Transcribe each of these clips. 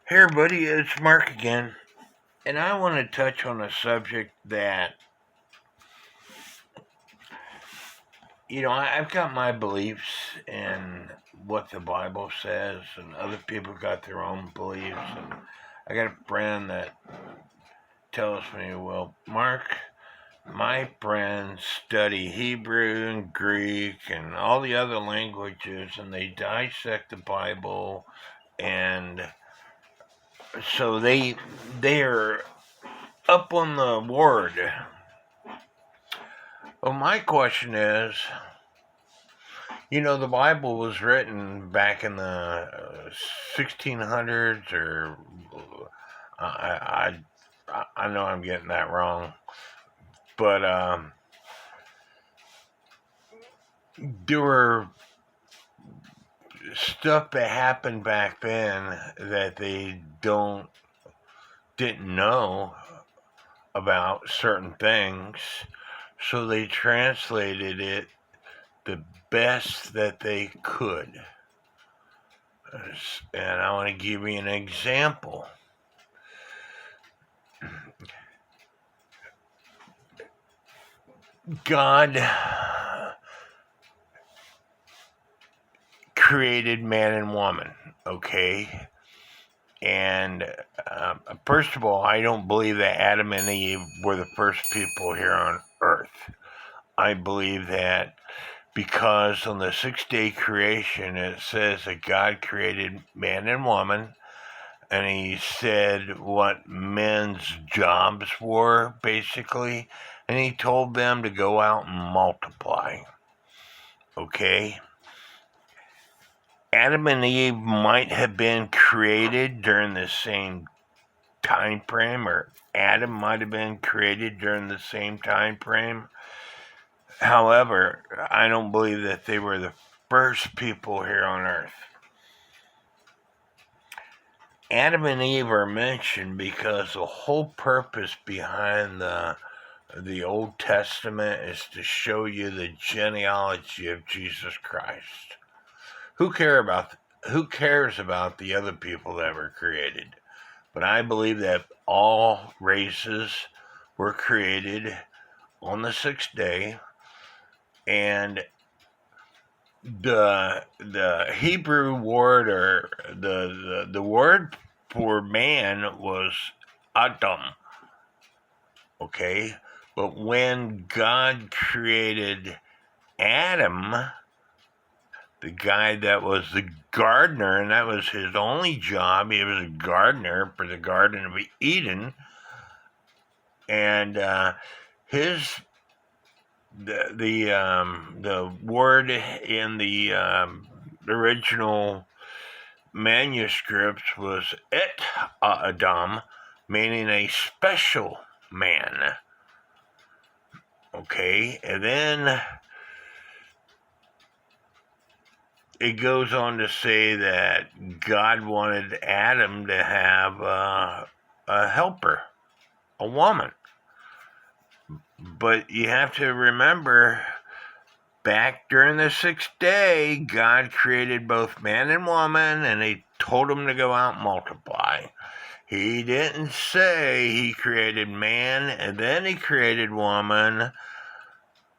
Hey everybody, it's Mark again, and I want to touch on a subject that, I've got my beliefs and what the Bible says, and other people got their own beliefs, and I got a friend that tells me, well, Mark, my friends study Hebrew and Greek and all the other languages, and they dissect the Bible, and so they're up on the word. Well, my question is, the Bible was written back in the 1600s, or I, I know I'm getting that wrong, but there were stuff that happened back then that they didn't know about certain things, so they translated it the best that they could. And I want to give you an example. God created man and woman, okay? And first of all, I don't believe that Adam and Eve were the first people here on earth. I believe that because on the 6-day creation, it says that God created man and woman, and he said what men's jobs were, basically, and he told them to go out and multiply. Okay? Adam and Eve might have been created during the same time frame, or Adam might have been created during the same time frame. However, I don't believe that they were the first people here on earth. Adam and Eve are mentioned because the whole purpose behind the Old Testament is to show you the genealogy of Jesus Christ. Who cares about the other people that were created? But I believe that all races were created on the 6th day, and the Hebrew word, or the word for man, was Adam. Okay, but when God created Adam, the guy that was the gardener, and that was his only job, he was a gardener for the Garden of Eden, and his the word in the original manuscripts was et Adam, meaning a special man. Okay, and then it goes on to say that God wanted Adam to have a helper, a woman. But you have to remember, back during the 6th day, God created both man and woman, and he told them to go out and multiply. He didn't say he created man and then he created woman.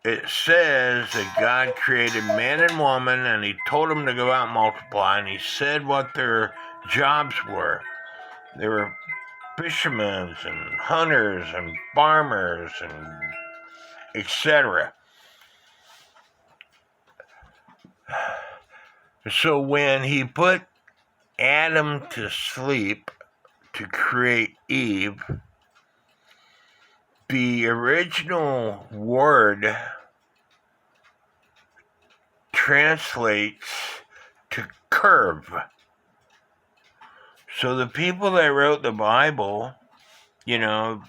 It says that God created man and woman, and he told them to go out and multiply, and he said what their jobs were. They were fishermen and hunters and farmers and etc. So when he put Adam to sleep to create Eve, the original word translates to curve. So the people that wrote the Bible, it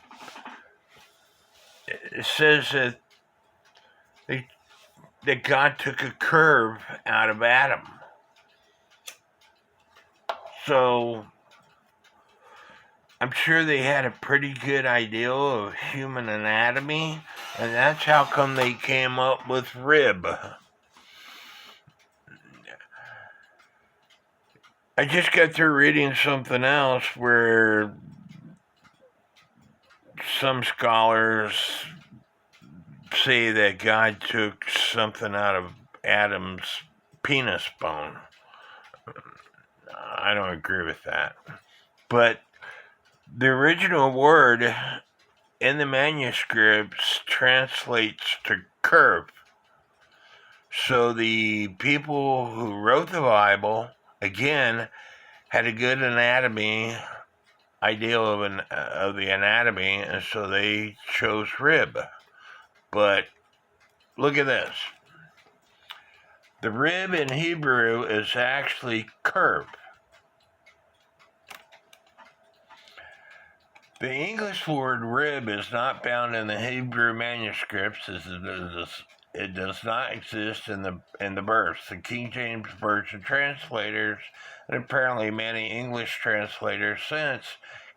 says that God took a curve out of Adam. So I'm sure they had a pretty good idea of human anatomy, and that's how come they came up with rib. I just got through reading something else where some scholars say that God took something out of Adam's penis bone. I don't agree with that. But the original word in the manuscripts translates to curve. So the people who wrote the Bible, again, had a good ideal of the anatomy, and so they chose rib. But look at this. The rib in Hebrew is actually curve. The English word rib is not found in the Hebrew manuscripts, as it does not exist in the verse. The King James Version translators, and apparently many English translators since,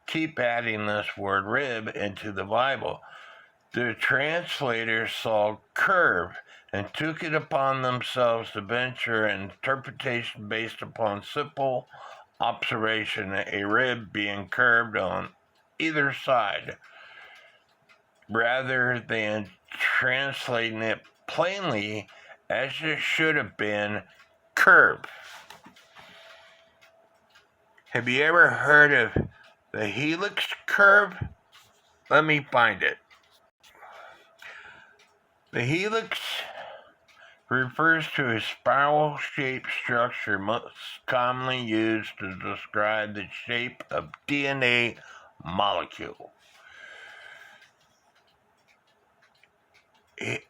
keep adding this word rib into the Bible. The translators saw curve and took it upon themselves to venture an interpretation based upon simple observation, a rib being curved on either side, rather than translating it plainly as it should have been, curve. Have you ever heard of the helix curve? Let me find it. The helix refers to a spiral-shaped structure most commonly used to describe the shape of DNA molecule.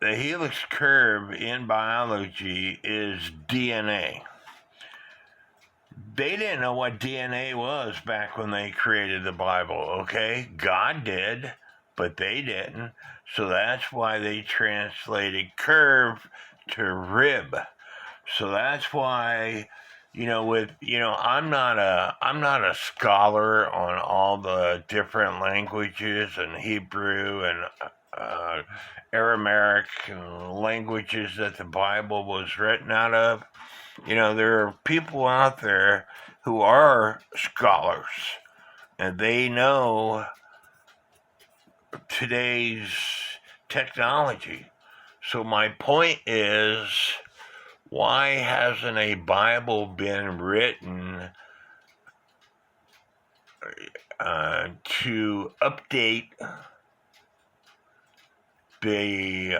The helix curve in biology is DNA. They didn't know what DNA was back when they created the Bible, okay? God did, but they didn't. So that's why they translated curve to rib. So that's why, I'm not a scholar on all the different languages and Hebrew and Aramaic and languages that the Bible was written out of. There are people out there who are scholars, and they know today's technology. So my point is, why hasn't a Bible been written to update the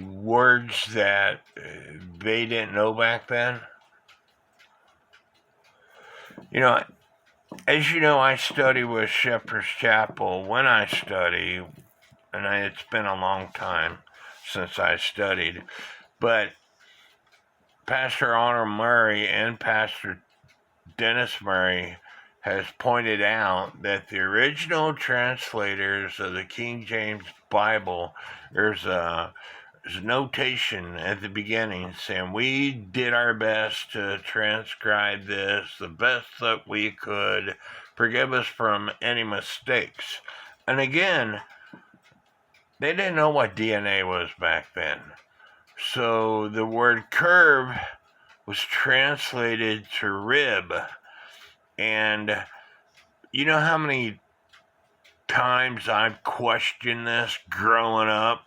words that they didn't know back then? As you know, I study with Shepherd's Chapel. When I study, and it's been a long time since I studied, but Pastor Arnold Murray and Pastor Dennis Murray has pointed out that the original translators of the King James Bible, there's a notation at the beginning saying, we did our best to transcribe this the best that we could. Forgive us from any mistakes. And again, they didn't know what DNA was back then. So the word curve was translated to rib. And you know how many times I've questioned this growing up?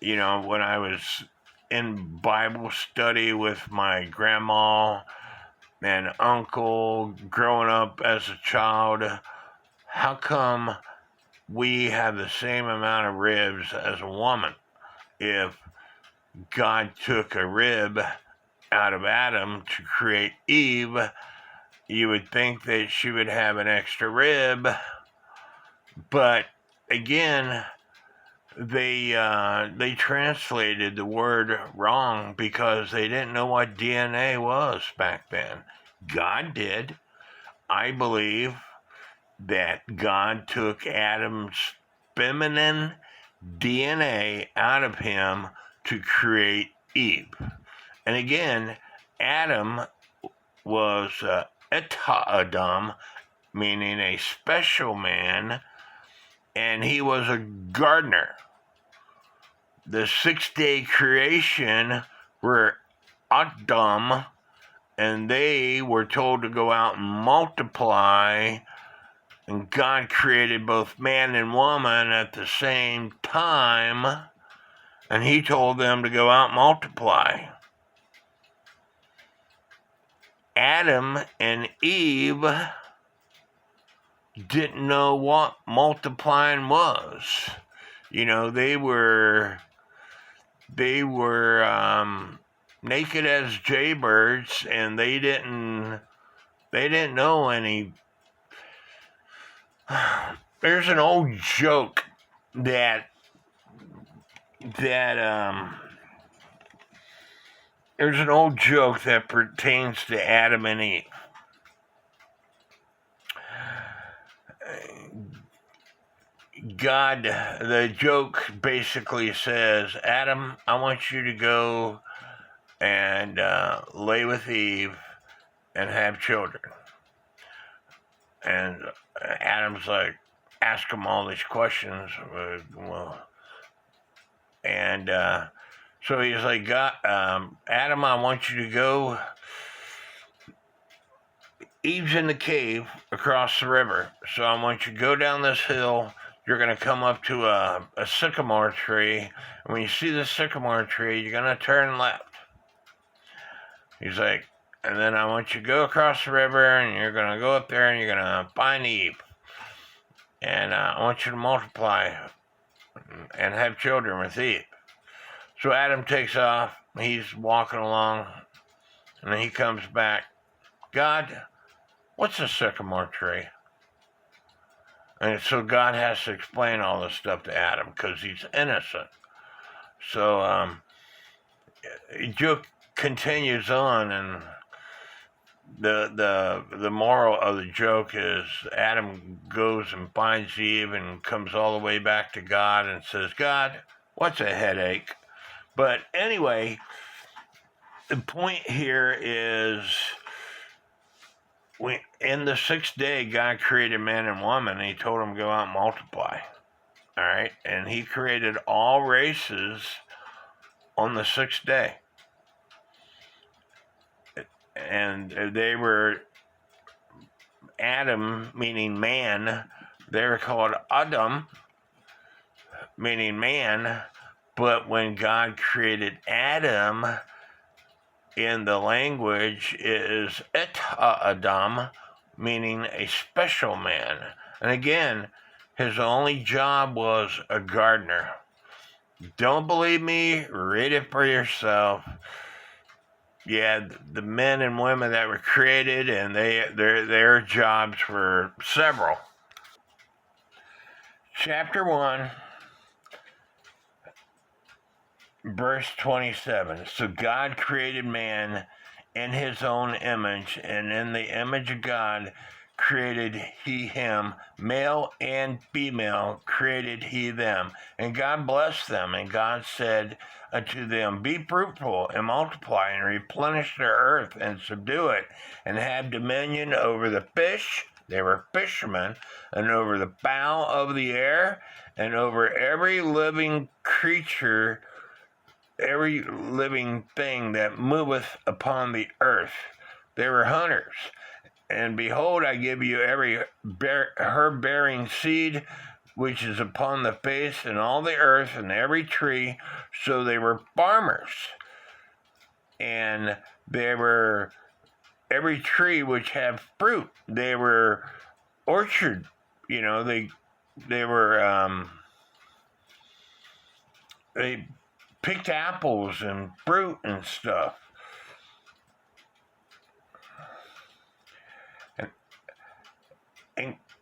When I was in Bible study with my grandma and uncle growing up as a child, how come we have the same amount of ribs as a woman? If God took a rib out of Adam to create Eve, you would think that she would have an extra rib. But again, they translated the word wrong because they didn't know what DNA was back then. God did. I believe that God took Adam's feminine DNA out of him to create Eve. And again, Adam was Eta Adam, meaning a special man, and he was a gardener. The 6-day creation where Adam, and they were told to go out and multiply, and God created both man and woman at the same time, and he told them to go out and multiply. Adam and Eve didn't know what multiplying was. They were naked as jaybirds, and they didn't know any. There's an old joke that there's an old joke that pertains to Adam and Eve. God, the joke basically says, Adam, I want you to go and lay with Eve and have children. And Adam's like, ask him all these questions. So he's like, God, Adam, I want you to go. Eve's in the cave across the river. So I want you to go down this hill. You're going to come up to a sycamore tree. And when you see the sycamore tree, you're going to turn left. He's like, and then I want you to go across the river, and you're going to go up there, and you're going to find Eve. And I want you to multiply and have children with Eve. So Adam takes off. He's walking along, and then he comes back. God, what's a sycamore tree? And so God has to explain all this stuff to Adam because he's innocent. So the joke continues on, and the moral of the joke is Adam goes and finds Eve and comes all the way back to God and says, God, what's a headache? But anyway, the point here is, in the sixth day, God created man and woman, and he told them to go out and multiply. All right? And he created all races on the sixth day. And they were Adam, meaning man. They were called Adam, meaning man. But when God created Adam, in the language is et Adam, meaning a special man. And again, his only job was a gardener. Don't believe me? Read it for yourself. Yeah, the men and women that were created, and their jobs were several. Chapter 1, verse 27. So God created man in his own image, and in the image of God created he him, male and female created he them. And God blessed them, and God said unto them, be fruitful and multiply and replenish the earth and subdue it, and have dominion over the fish, they were fishermen, and over the fowl of the air, and over every living creature, every living thing that moveth upon the earth. They were hunters. And behold, I give you every herb-bearing seed which is upon the face and all the earth, and every tree. So they were farmers. And they were every tree which have fruit. They were orchard. They picked apples and fruit and stuff.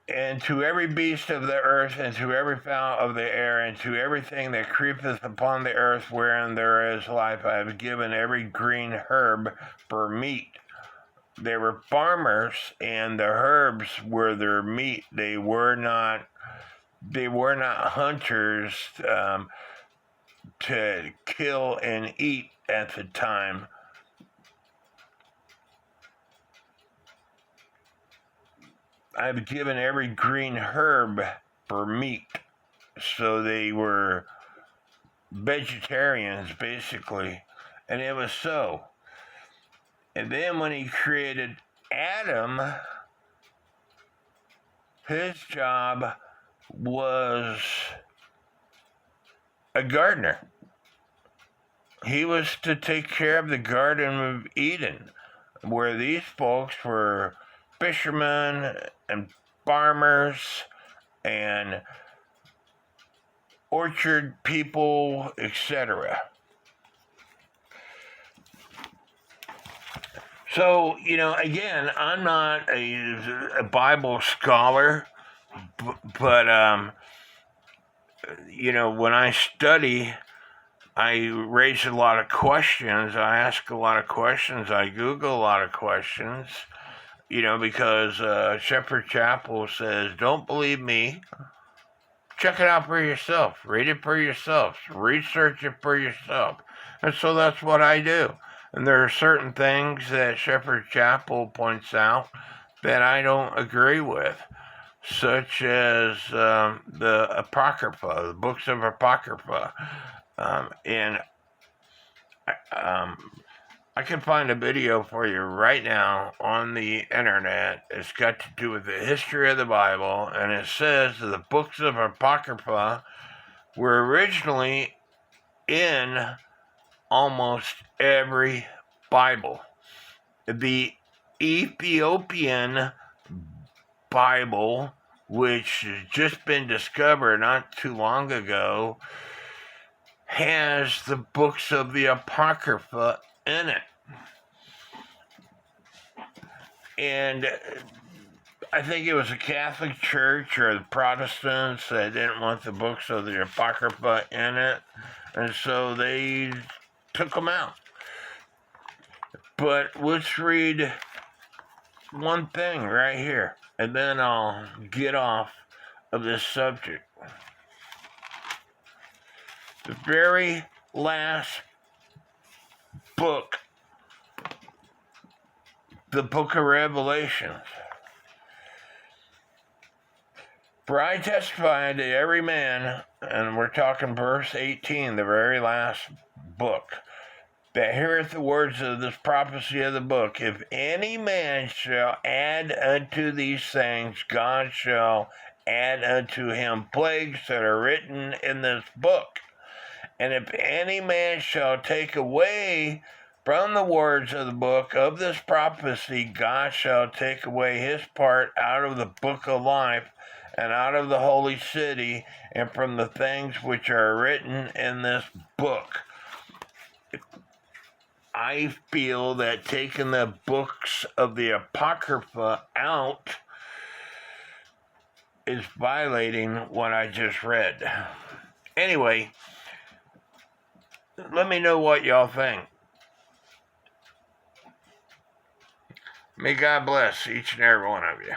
And to every beast of the earth, and to every fowl of the air, and to everything that creepeth upon the earth wherein there is life, I have given every green herb for meat. They were farmers, and the herbs were their meat. They were not hunters to kill and eat at the time. I've given every green herb for meat. So they were vegetarians, basically. And it was so. And then when he created Adam, his job was a gardener. He was to take care of the Garden of Eden, where these folks were fishermen and farmers and orchard people, etc. So, again, I'm not a Bible scholar, but when I study, I raise a lot of questions. I ask a lot of questions. I Google a lot of questions, because Shepherd Chapel says, don't believe me. Check it out for yourself. Read it for yourself. Research it for yourself. And so that's what I do. And there are certain things that Shepherd Chapel points out that I don't agree with, such as the Apocrypha, the books of Apocrypha. And I can find a video for you right now on the internet. It's got to do with the history of the Bible, and it says that the books of Apocrypha were originally in almost every Bible. The Ethiopian Bible, which has just been discovered not too long ago, has the books of the Apocrypha in it. And I think it was a Catholic Church or the Protestants that didn't want the books of the Apocrypha in it, and so they took them out. But let's read one thing right here, and then I'll get off of this subject. The very last book, the book of Revelations. For I testify to every man, and we're talking verse 18, the very last book, that heareth the words of this prophecy of the book, if any man shall add unto these things, God shall add unto him plagues that are written in this book. And if any man shall take away from the words of the book of this prophecy, God shall take away his part out of the book of life and out of the holy city and from the things which are written in this book. I feel that taking the books of the Apocrypha out is violating what I just read. Anyway, let me know what y'all think. May God bless each and every one of you.